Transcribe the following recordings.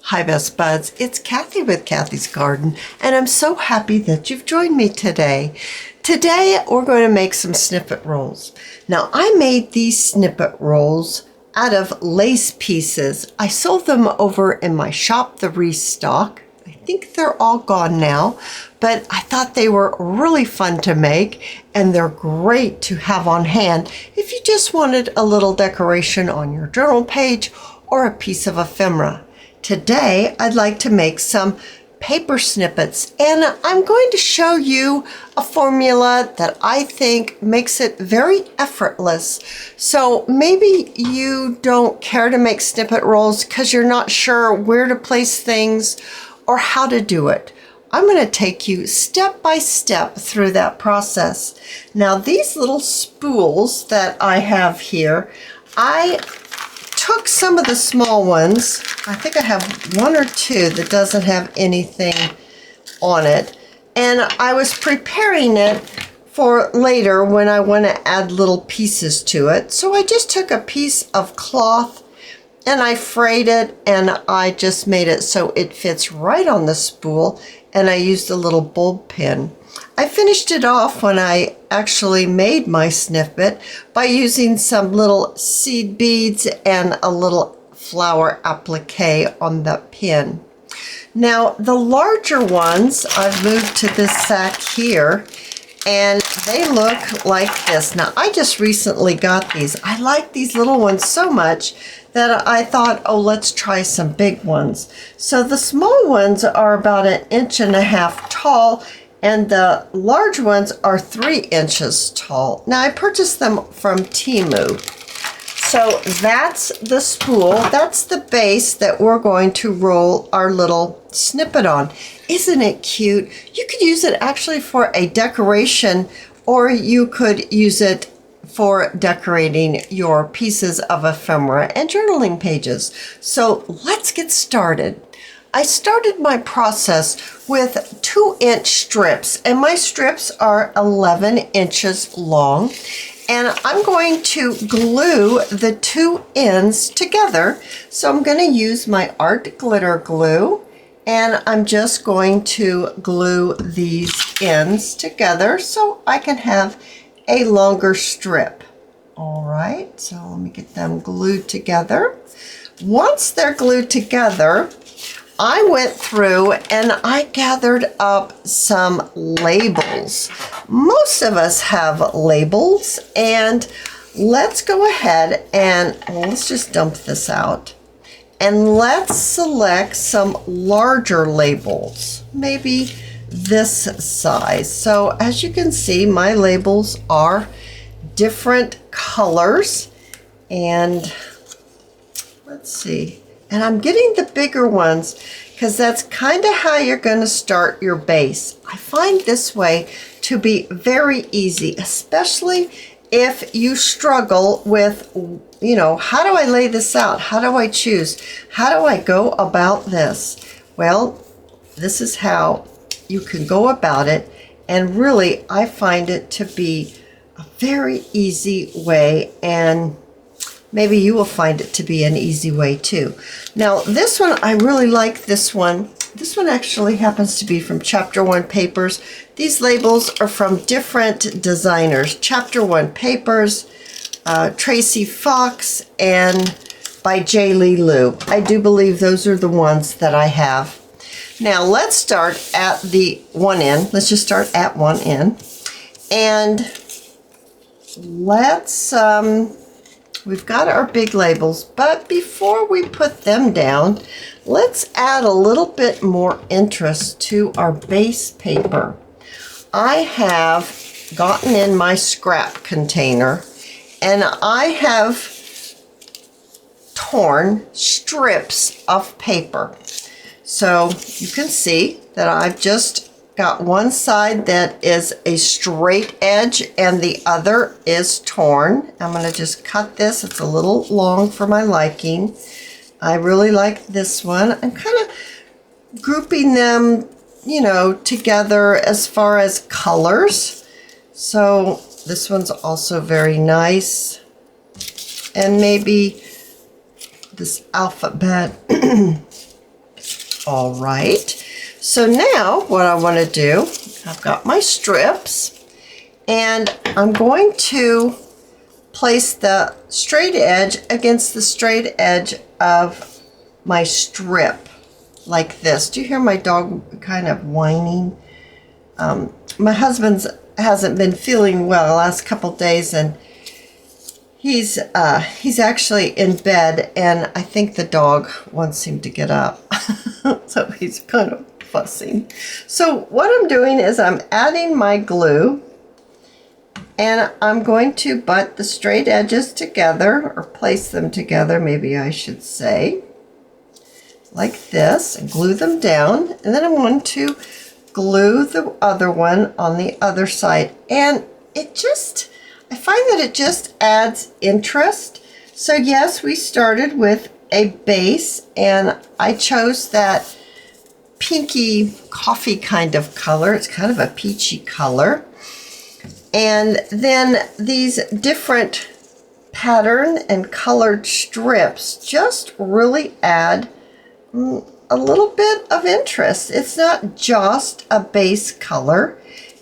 Hi Best Buds, it's Cathy with Cathy's Garden, and I'm so happy that you've joined me today. Today we're going to make some snippet rolls. Now I made these snippet rolls out of lace pieces. I sold them over in my shop, The Restock. I think they're all gone now, but I thought they were really fun to make, and they're great to have on hand if you just wanted a little decoration on your journal page or a piece of ephemera. Today, I'd like to make some paper snippets, and I'm going to show you a formula that I think makes it very effortless. So maybe you don't care to make snippet rolls because you're not sure where to place things or how to do it. I'm going to take you step by step through that process. Now, these little spools that I have here, I took some of the small ones. I think I have one or two that doesn't have anything on it, and I was preparing it for later when I want to add little pieces to it. So I just took a piece of cloth and I frayed it, and I just made it so it fits right on the spool, and I used a little bulb pin. I finished it off when I actually made my snippet by using some little seed beads and a little flower applique on the pin. Now the larger ones I've moved to this sack here, and they look like this. Now I just recently got these. I like these little ones so much that I thought, oh, let's try some big ones. So the small ones are about 1.5 inches tall, and the large ones are 3 inches tall. Now I purchased them from Temu. So that's the spool, that's the base that we're going to roll our little snippet on. Isn't it cute? You could use it actually for a decoration, or you could use it for decorating your pieces of ephemera and journaling pages. So let's get started. I started my process with 2-inch strips, and my strips are 11 inches long, and I'm going to glue the 2 ends together. So I'm going to use my art glitter glue, and I'm just going to glue these ends together so I can have a longer strip. All right, so let me get them glued together. Once they're glued together, I went through and I gathered up some labels. Most of us have labels, and let's go ahead and let's just dump this out. And let's select some larger labels, maybe this size. So as you can see, my labels are different colors, and let's see. And I'm getting the bigger ones because that's kind of how you're going to start your base. I find this way to be very easy, especially if you struggle with, you know, how do I lay this out? How do I choose? How do I go about this? Well, this is how you can go about it. And really, I find it to be a very easy way, and maybe you will find it to be an easy way too. Now this one, I really like this one. This one actually happens to be from Chapter 1 Papers. These labels are from different designers. Chapter 1 Papers, Tracy Fox, and by J. Lee Lou. I do believe those are the ones that I have. Now let's start at the one end. Let's just start at one end. And let's, we've got our big labels, but before we put them down, let's add a little bit more interest to our base paper. I have gotten in my scrap container, and I have torn strips of paper. So you can see that I've just got one side that is a straight edge and the other is torn. I'm going to just cut this. It's a little long for my liking. I really like this one. I'm kind of grouping them, you know, together as far as colors. So this one's also very nice. And maybe this alphabet All right. So now what I want to do, I've got my strips, and I'm going to place the straight edge against the straight edge of my strip like this. Do you hear my dog kind of whining? My husband's hasn't been feeling well the last couple days, and he's actually in bed, and I think the dog wants him to get up. So he's kind of fussing. So what I'm doing is I'm adding my glue, and I'm going to butt the straight edges together, or place them together, maybe I should say, like this, and glue them down. And then I'm going to glue the other one on the other side. And I find that it just adds interest. So yes, we started with a base, and I chose that pinky coffee kind of color. It's kind of a peachy color. And then these different pattern and colored strips just really add a little bit of interest. It's not just a base color.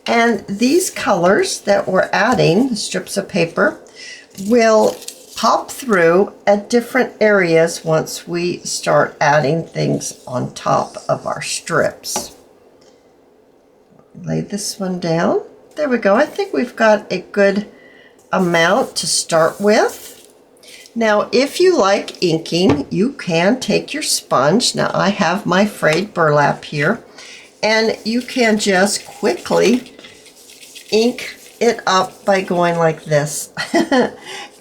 And these colors that we're adding, the strips of paper, will pop through at different areas once we start adding things on top of our strips. Lay this one down. There we go. I think we've got a good amount to start with. Now, if you like inking, you can take your sponge. Now, I have my frayed burlap here, and you can just quickly ink it up by going like this.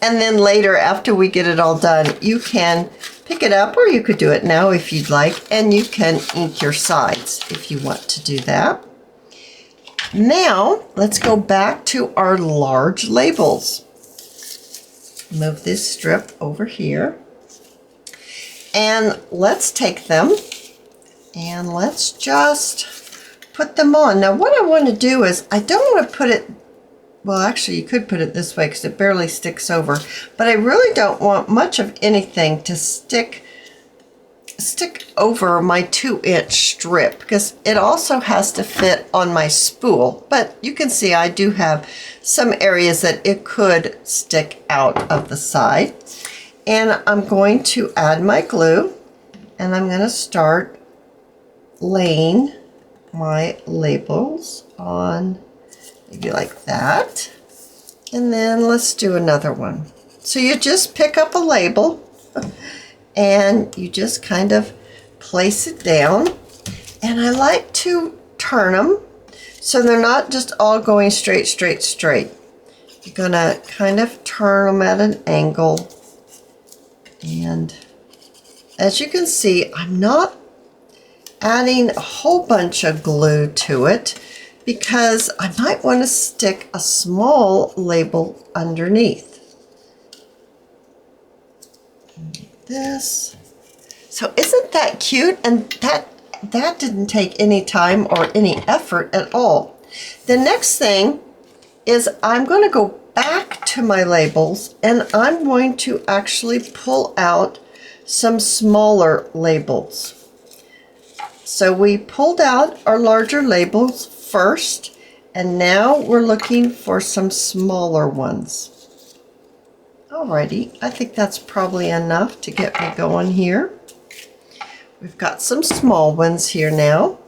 And then later, after we get it all done, you can pick it up, or you could do it now if you'd like, and you can ink your sides if you want to do that. Now, let's go back to our large labels. Move this strip over here. And let's take them and let's just put them on. Now, what I want to do is, I don't want to put it, well, actually, you could put it this way because it barely sticks over, but I really don't want much of anything to stick over my 2-inch strip, because it also has to fit on my spool. But you can see I do have some areas that it could stick out of the side. And I'm going to add my glue, and I'm going to start laying my labels on, maybe like that. And then let's do another one. So you just pick up a label and you just kind of place it down. And I like to turn them so they're not just all going straight, straight, straight. You're gonna kind of turn them at an angle. And as you can see, I'm not adding a whole bunch of glue to it because I might want to stick a small label underneath. This. So isn't that cute? And that didn't take any time or any effort at all. The next thing is I'm going to go back to my labels, and I'm going to actually pull out some smaller labels. So we pulled out our larger labels first, and now we're looking for some smaller ones. Alrighty, I think that's probably enough to get me going here. We've got some small ones here now.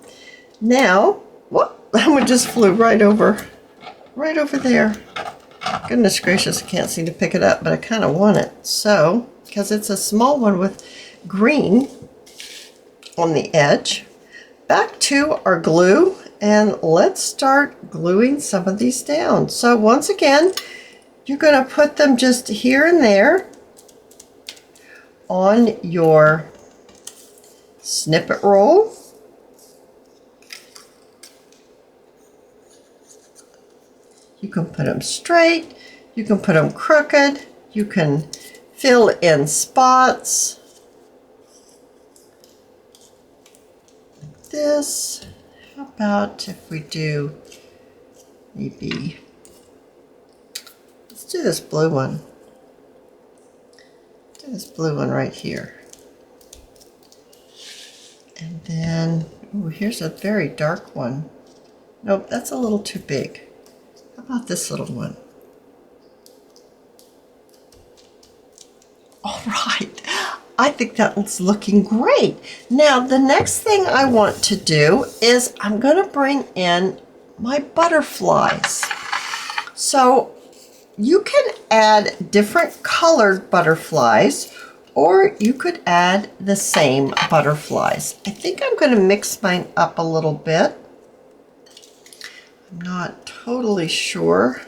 Now, what? That one just flew right over there. Goodness gracious, I can't seem to pick it up, but I kind of want it. So, because it's a small one with green on the edge. Back to our glue, and let's start gluing some of these down. So once again, you're going to put them just here and there on your snippet roll. You can put them straight, you can put them crooked, you can fill in spots like this. How about if we do maybe, let's do this blue one. Do this blue one right here. And then, oh, here's a very dark one. Nope, that's a little too big. How about this little one? All right, I think that's looking great. Now, the next thing I want to do is I'm gonna bring in my butterflies. So you can add different colored butterflies, or you could add the same butterflies. I think I'm gonna mix mine up a little bit. I'm not totally sure.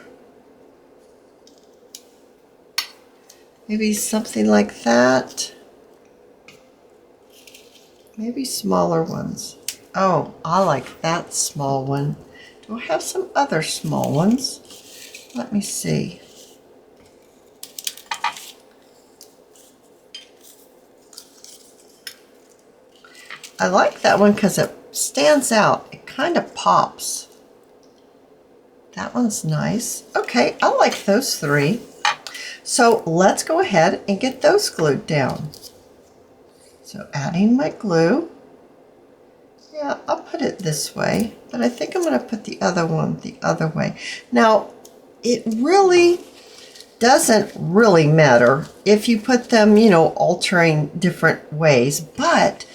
Maybe something like that. Maybe smaller ones. Oh, I like that small one. Do I have some other small ones? Let me see. I like that one because it stands out. It kind of pops. That one's nice. Okay, I like those three. So let's go ahead and get those glued down. So adding my glue. Yeah, I'll put it this way, but I think I'm going to put the other one the other way. Now, it really doesn't really matter if you put them, you know, altering different ways, but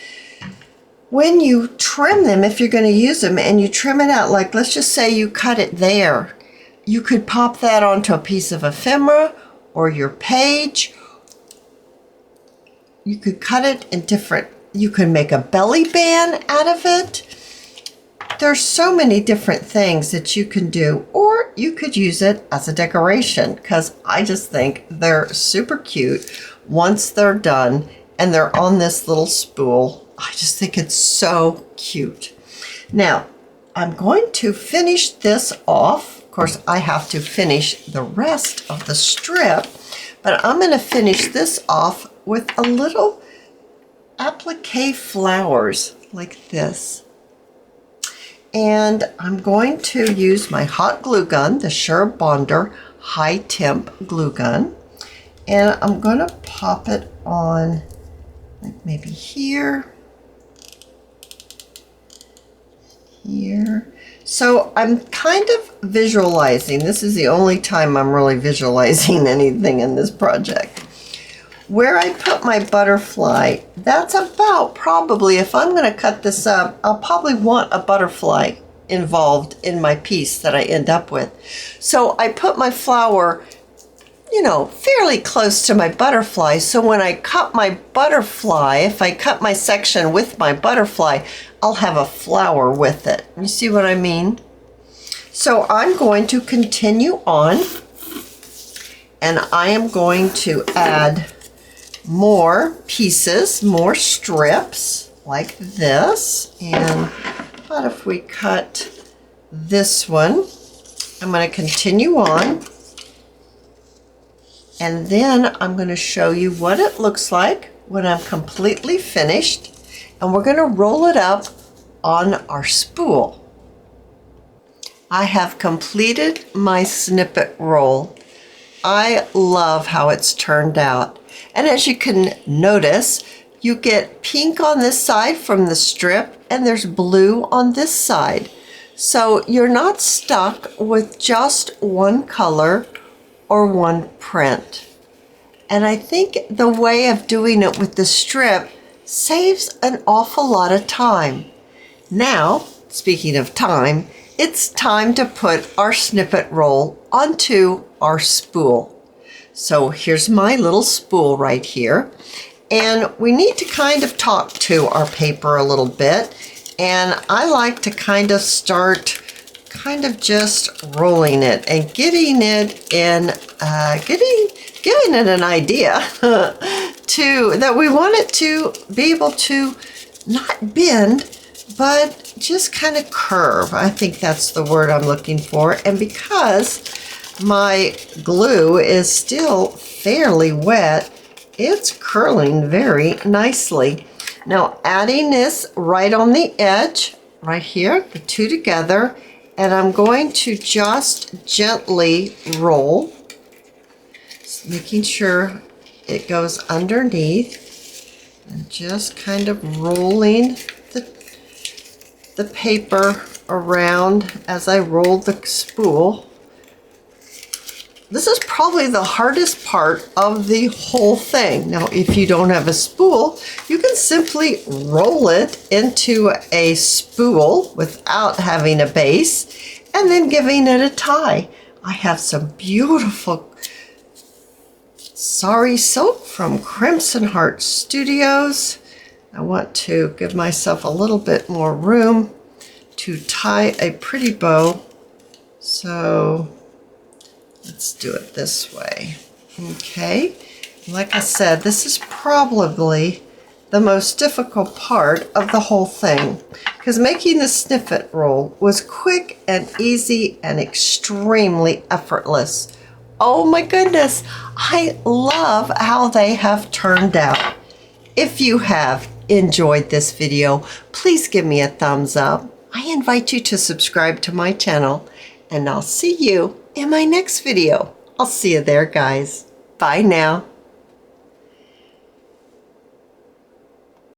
when you trim them, if you're going to use them and you trim it out, like let's just say you cut it there, you could pop that onto a piece of ephemera or your page. You could cut it in different, you can make a belly band out of it. There's so many different things that you can do, or you could use it as a decoration, because I just think they're super cute once they're done and they're on this little spool. I just think it's so cute. Now, I'm going to finish this off. Of course, I have to finish the rest of the strip, but I'm going to finish this off with a little applique flowers like this. And I'm going to use my hot glue gun, the Sure Bonder high temp glue gun, and I'm going to pop it on like maybe here. Here. So I'm kind of visualizing. This is the only time I'm really visualizing anything in this project. Where I put my butterfly, that's about probably, if I'm going to cut this up, I'll probably want a butterfly involved in my piece that I end up with. So I put my flower, you know, fairly close to my butterfly. So when I cut my butterfly, if I cut my section with my butterfly, I'll have a flower with it. You see what I mean? So I'm going to continue on, and I am going to add more pieces, more strips like this. And what if we cut this one? I'm going to continue on, and then I'm going to show you what it looks like when I'm completely finished, and we're going to roll it up on our spool. I have completed my snippet roll. I love how it's turned out. And as you can notice, you get pink on this side from the strip, and there's blue on this side. So you're not stuck with just one color or one print. And I think the way of doing it with the strip saves an awful lot of time. Now, speaking of time, it's time to put our snippet roll onto our spool. So here's my little spool right here. And we need to kind of talk to our paper a little bit. And I like to kind of start just rolling it and getting it in, giving it an idea that we want it to be able to not bend, but just kind of curve. I think that's the word I'm looking for. And because my glue is still fairly wet, it's curling very nicely. Now adding this right on the edge, right here, the two together, and I'm going to just gently roll, just making sure it goes underneath, and just kind of rolling the paper around as I roll the spool. This is probably the hardest part of the whole thing. Now, if you don't have a spool, you can simply roll it into a spool without having a base and then giving it a tie. I have some beautiful Sari soap from Crimson Heart Studios. I want to give myself a little bit more room to tie a pretty bow. So let's do it this way. Okay, like I said, this is probably the most difficult part of the whole thing, because making the snippet roll was quick and easy and extremely effortless. Oh my goodness, I love how they have turned out. If you have enjoyed this video, please give me a thumbs up. I invite you to subscribe to my channel, and I'll see you in my next video. I'll see you there, guys. Bye now.